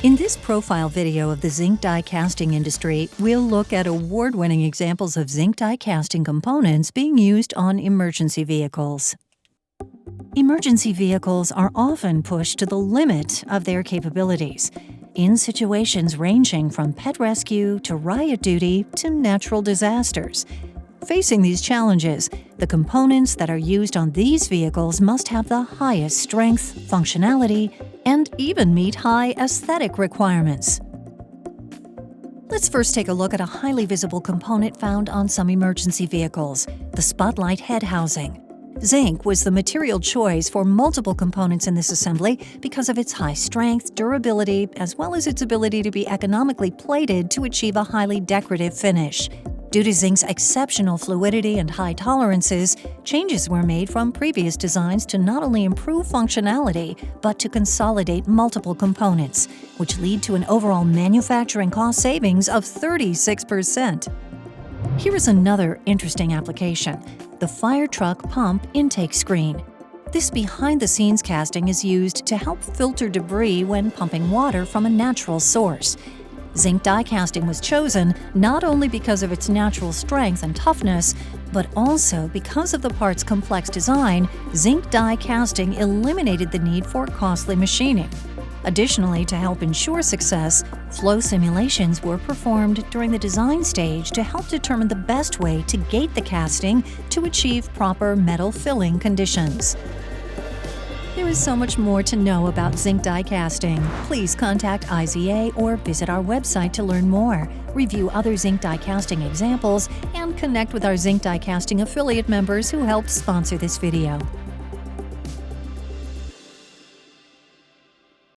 In this profile video of the zinc die casting industry, we'll look at award-winning examples of zinc die casting components being used on emergency vehicles. Emergency vehicles are often pushed to the limit of their capabilities, in situations ranging from pet rescue to riot duty to natural disasters. Facing these challenges, the components that are used on these vehicles must have the highest strength, functionality, and even meet high aesthetic requirements. Let's first take a look at a highly visible component found on some emergency vehicles, the spotlight head housing. Zinc was the material choice for multiple components in this assembly because of its high strength, durability, as well as its ability to be economically plated to achieve a highly decorative finish. Due to Zinc's exceptional fluidity and high tolerances, changes were made from previous designs to not only improve functionality, but to consolidate multiple components, which lead to an overall manufacturing cost savings of 36%. Here is another interesting application: the fire truck pump intake screen. This behind-the-scenes casting is used to help filter debris when pumping water from a natural source. Zinc die casting was chosen not only because of its natural strength and toughness, but also because of the part's complex design. Zinc die casting eliminated the need for costly machining. Additionally, to help ensure success, flow simulations were performed during the design stage to help determine the best way to gate the casting to achieve proper metal filling conditions. There is so much more to know about zinc die casting. Please contact IZA or visit our website to learn more, review other zinc die casting examples, and connect with our zinc die casting affiliate members who helped sponsor this video.